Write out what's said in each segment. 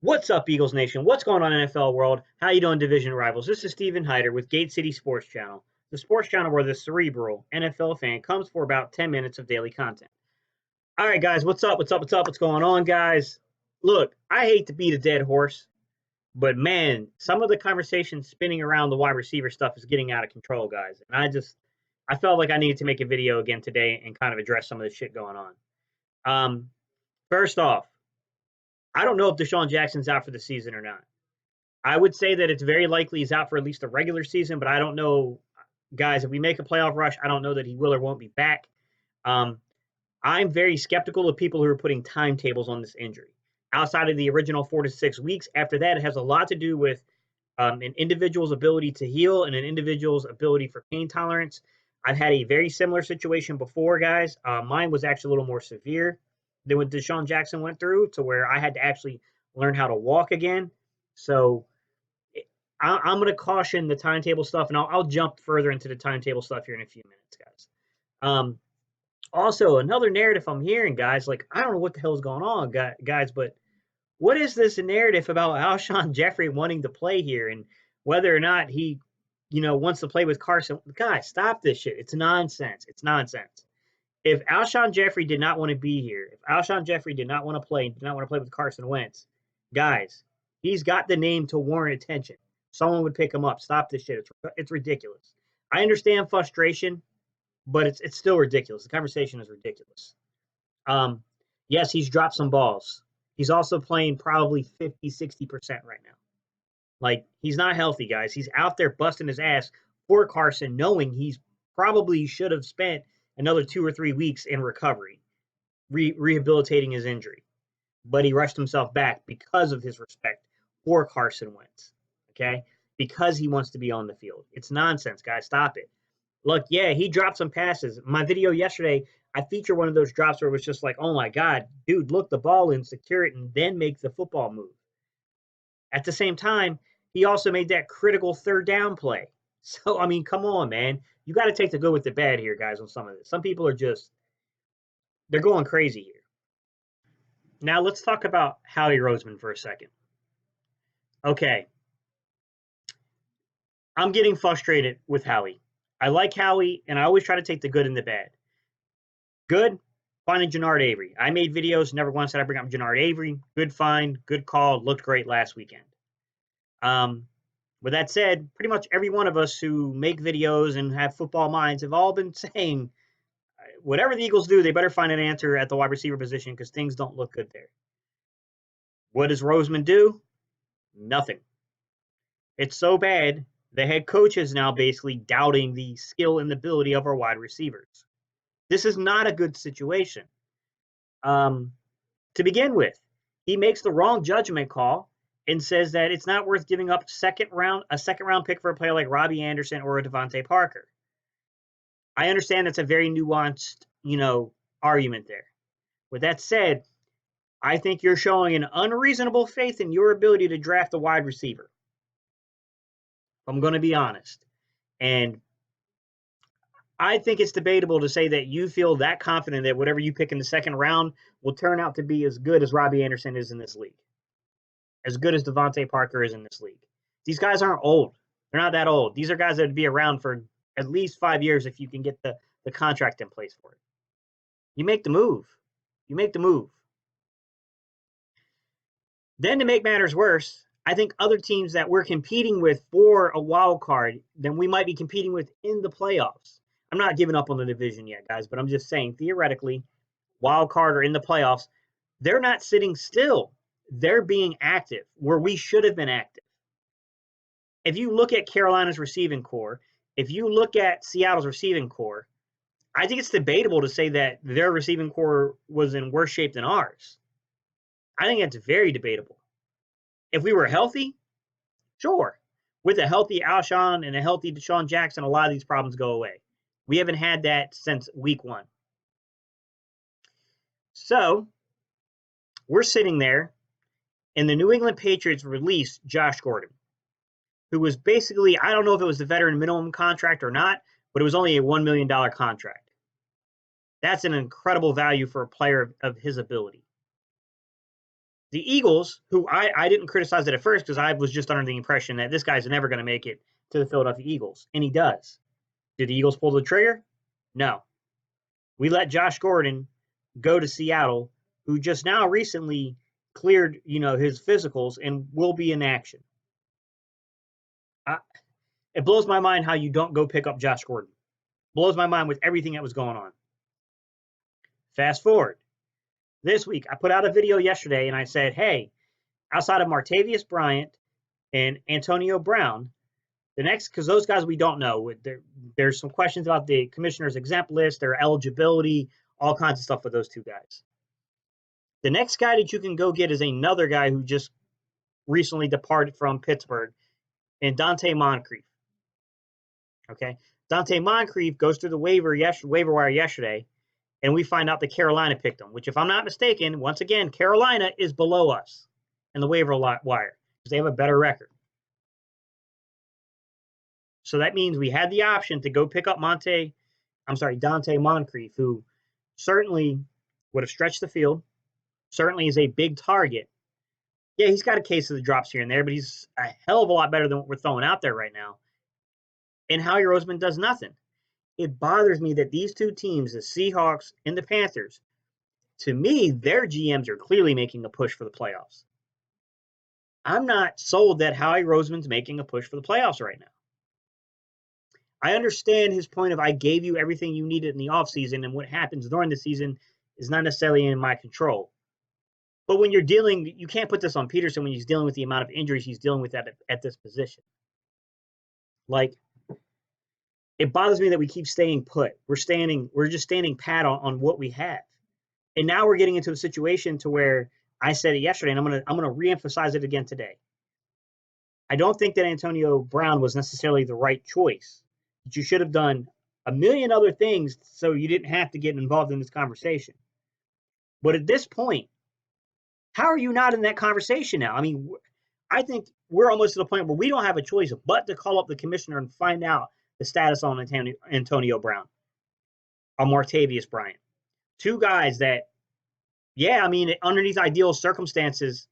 What's up, Eagles Nation? What's going on, NFL world? How you doing, division rivals? This is Steven Hyder with Gate City Sports Channel, the sports channel where the cerebral NFL fan comes for about 10 minutes of daily content. All right, guys, what's up? What's going on, guys? Look, I hate to beat a dead horse, but man, some of the conversation spinning around the wide receiver stuff is getting out of control, guys. And I felt like I needed to make a video again today and kind of address some of the shit going on. First off, I don't know if DeSean Jackson's out for the season or not. I would say that it's very likely he's out for at least the regular season, but I don't know, guys. If we make a playoff rush, I don't know that he will or won't be back. Um, I'm very skeptical of people who are putting timetables on this injury. Outside of the original 4 to 6 weeks, after that, it has a lot to do with an individual's ability to heal and an individual's ability for pain tolerance. I've had a very similar situation before, guys. Mine was actually a little more severe than what DeSean Jackson went through, to where I had to actually learn how to walk again. So I'm going to caution the timetable stuff, and I'll jump further into the timetable stuff here in a few minutes, guys. Also, another narrative I'm hearing, guys, like, I don't know what the hell is going on, guys, but what is this narrative about Alshon Jeffrey wanting to play here and whether or not he, wants to play with Carson? Guys, stop this shit. It's nonsense. It's nonsense. If Alshon Jeffrey did not want to be here, if Alshon Jeffrey did not want to play, did not want to play with Carson Wentz, guys, he's got the name to warrant attention. Someone would pick him up. Stop this shit. It's ridiculous. I understand frustration, but it's still ridiculous. The conversation is ridiculous. Um, yes, he's dropped some balls. He's also playing probably 50, 60% right now. Like, he's not healthy, guys. He's out there busting his ass for Carson, knowing he's probably should have spent another 2 or 3 weeks in recovery, rehabilitating his injury. But he rushed himself back because of his respect for Carson Wentz. Okay? Because he wants to be on the field. It's nonsense, guys. Stop it. Look, yeah, he dropped some passes. My video yesterday, I featured one of those drops where it was just like, oh my God, dude, look the ball in, secure it, and then make the football move. At the same time, he also made that critical third down play. So, I mean, come on, man. You got to take the good with the bad here, guys, on some of this. Some people are just, they're going crazy here. Now, let's talk about Howie Roseman for a second. Okay. I'm getting frustrated with Howie. I like Howie, and I always try to take the good and the bad. Good, finding Jannard Avery. I made videos, never once did I bring up Jannard Avery. Good find, good call, looked great last weekend. With that said, pretty much every one of us who make videos and have football minds have all been saying, whatever the Eagles do, they better find an answer at the wide receiver position because things don't look good there. What does Roseman do? Nothing. It's so bad, the head coach is now basically doubting the skill and ability of our wide receivers. This is not a good situation. To begin with, he makes the wrong judgment call and says that it's not worth giving up a second round pick for a player like Robbie Anderson or a Devontae Parker. I understand that's a very nuanced, argument there. With that said, I think you're showing an unreasonable faith in your ability to draft a wide receiver. I'm going to be honest. And I think it's debatable to say that you feel that confident that whatever you pick in the second round will turn out to be as good as Robbie Anderson is in this league, as good as Devontae Parker is in this league. These guys aren't old. They're not that old. These are guys that would be around for at least 5 years if you can get the contract in place for it. You make the move. You make the move. Then to make matters worse, I think other teams that we're competing with for a wild card, then we might be competing with in the playoffs. I'm not giving up on the division yet, guys, but I'm just saying theoretically, wild card or in the playoffs, they're not sitting still. They're being active where we should have been active. If you look at Carolina's receiving core, if you look at Seattle's receiving core, I think it's debatable to say that their receiving core was in worse shape than ours. I think that's very debatable. If we were healthy, sure. With a healthy Alshon and a healthy DeSean Jackson, a lot of these problems go away. We haven't had that since week 1. So we're sitting there, and the New England Patriots released Josh Gordon, who was basically, I don't know if it was the veteran minimum contract or not, but it was only a $1 million contract. That's an incredible value for a player of his ability. The Eagles, who I didn't criticize it at first because I was just under the impression that this guy's never going to make it to the Philadelphia Eagles, and he does. Did the Eagles pull the trigger? No. We let Josh Gordon go to Seattle, who just now recently cleared, his physicals and will be in action. It blows my mind how you don't go pick up Josh Gordon. Blows my mind with everything that was going on. Fast forward. This week, I put out a video yesterday and I said, hey, outside of Martavius Bryant and Antonio Brown, the next, because those guys we don't know. There's some questions about the commissioner's exempt list, their eligibility, all kinds of stuff with those two guys. The next guy that you can go get is another guy who just recently departed from Pittsburgh, and Dante Moncrief. Okay, Dante Moncrief goes through the waiver wire yesterday, and we find out that Carolina picked him. Which, if I'm not mistaken, once again, Carolina is below us in the waiver wire because they have a better record. So that means we had the option to go pick up Dante Moncrief, who certainly would have stretched the field, certainly is a big target. Yeah, he's got a case of the drops here and there, but he's a hell of a lot better than what we're throwing out there right now. And Howie Roseman does nothing. It bothers me that these two teams, the Seahawks and the Panthers, to me, their GMs are clearly making a push for the playoffs. I'm not sold that Howie Roseman's making a push for the playoffs right now. I understand his point of I gave you everything you needed in the offseason, and what happens during the season is not necessarily in my control. But when you can't put this on Peterson when he's dealing with the amount of injuries he's dealing with at this position. It bothers me that we keep staying put. We're just standing pat on what we have. And now we're getting into a situation to where I said it yesterday, and I'm gonna reemphasize it again today. I don't think that Antonio Brown was necessarily the right choice. But you should have done a million other things so you didn't have to get involved in this conversation. But at this point, how are you not in that conversation now? I mean, I think we're almost to the point where we don't have a choice but to call up the commissioner and find out the status on Antonio Brown, on Martavius Bryant. Two guys that, yeah, I mean, underneath ideal circumstances,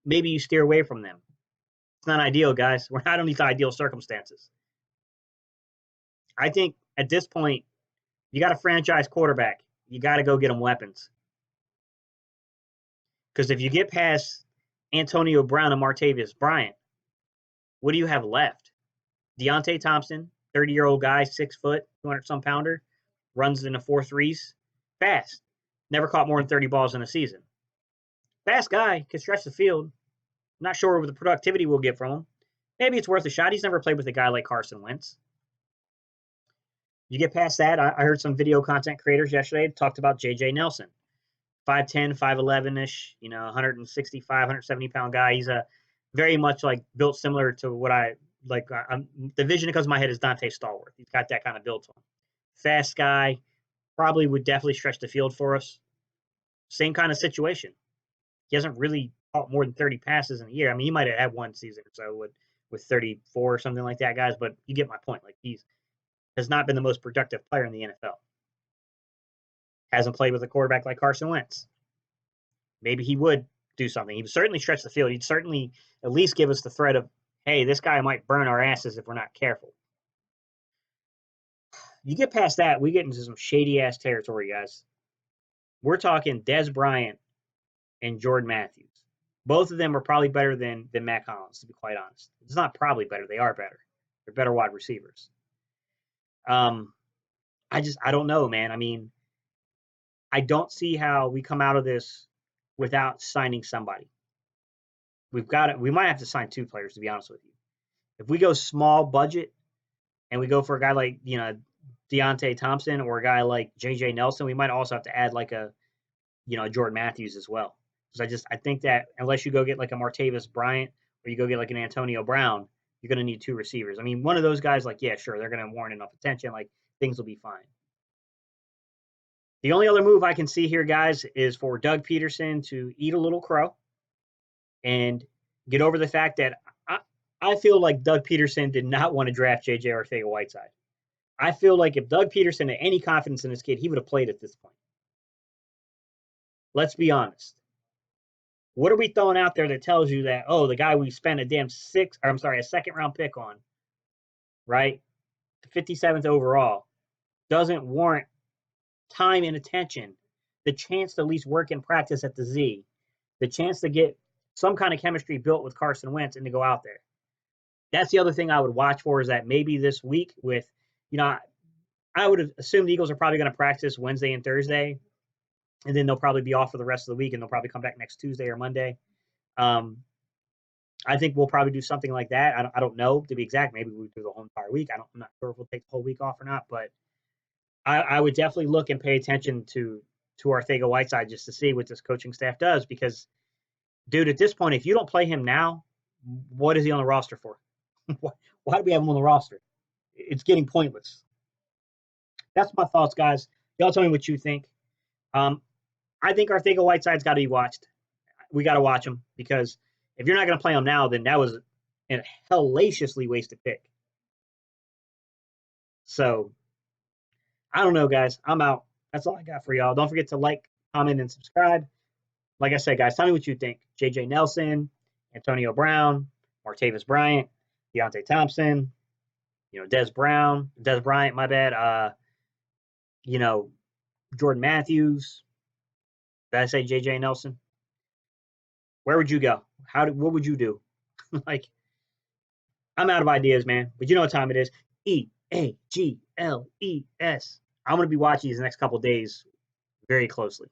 maybe you steer away from them. It's not ideal, guys. We're not underneath ideal circumstances. I think at this point, you got a franchise quarterback. You got to go get him weapons. Because if you get past Antonio Brown and Martavius Bryant, what do you have left? Deontay Thompson, 30-year-old guy, 6 foot, 200-some pounder, runs in the 4.3s, fast. Never caught more than 30 balls in a season. Fast guy, can stretch the field. Not sure what the productivity we'll get from him. Maybe it's worth a shot. He's never played with a guy like Carson Wentz. You get past that, I heard some video content creators yesterday talked about J.J. Nelson. 5'10", 5'11-ish, 165, 170-pound guy. He's a very much built similar to what I like. The vision that comes to my head is Dante Stallworth. He's got that kind of build to him. Fast guy, probably would definitely stretch the field for us. Same kind of situation. He hasn't really caught more than 30 passes in a year. I mean, he might have had one season or so with 34 or something like that, guys, but you get my point. He's has not been the most productive player in the NFL. Hasn't played with a quarterback like Carson Wentz. Maybe he would do something. He would certainly stretch the field. He'd certainly at least give us the threat of, hey, this guy might burn our asses if we're not careful. You get past that, we get into some shady-ass territory, guys. We're talking Dez Bryant and Jordan Matthews. Both of them are probably better than Matt Collins, to be quite honest. It's not probably better. They are better. They're better wide receivers. I don't know, man. I mean, I don't see how we come out of this without signing somebody. We might have to sign 2 players, to be honest with you. If we go small budget and we go for a guy like, Deontay Thompson or a guy like J.J. Nelson, we might also have to add Jordan Matthews as well. Because I think that unless you go get a Martavius Bryant or you go get an Antonio Brown, you're going to need 2 receivers. I mean, one of those guys, yeah, sure, they're going to warrant enough attention. Things will be fine. The only other move I can see here, guys, is for Doug Peterson to eat a little crow and get over the fact that I feel like Doug Peterson did not want to draft J.J. Arcega-Whiteside. I feel like if Doug Peterson had any confidence in this kid, he would have played at this point. Let's be honest. What are we throwing out there that tells you that, oh, the guy we spent a second round pick on, right? The 57th overall doesn't warrant time and attention, the chance to at least work in practice at the Z, the chance to get some kind of chemistry built with Carson Wentz and to go out there. That's the other thing I would watch for, is that maybe this week with, I would assume the Eagles are probably going to practice Wednesday and Thursday, and then they'll probably be off for the rest of the week, and they'll probably come back next Tuesday or Monday. I think we'll probably do something like that. I don't know, to be exact. Maybe we'll do the whole entire week. I'm not sure if we'll take the whole week off or not, but I would definitely look and pay attention to Arcega-Whiteside just to see what this coaching staff does, because, dude, at this point, if you don't play him now, what is he on the roster for? Why do we have him on the roster? It's getting pointless. That's my thoughts, guys. Y'all tell me what you think. I think Arcega-Whiteside's got to be watched. We got to watch him, because if you're not going to play him now, then that was a hellaciously wasted pick. So, I don't know, guys. I'm out. That's all I got for y'all. Don't forget to like, comment, and subscribe. Like I said, guys, tell me what you think. J.J. Nelson, Antonio Brown, Martavis Bryant, Deontay Thompson, Des Bryant, my bad. Jordan Matthews. Did I say J.J. Nelson? Where would you go? What would you do? Like, I'm out of ideas, man. But you know what time it is. EAGLES. I'm going to be watching these next couple days very closely.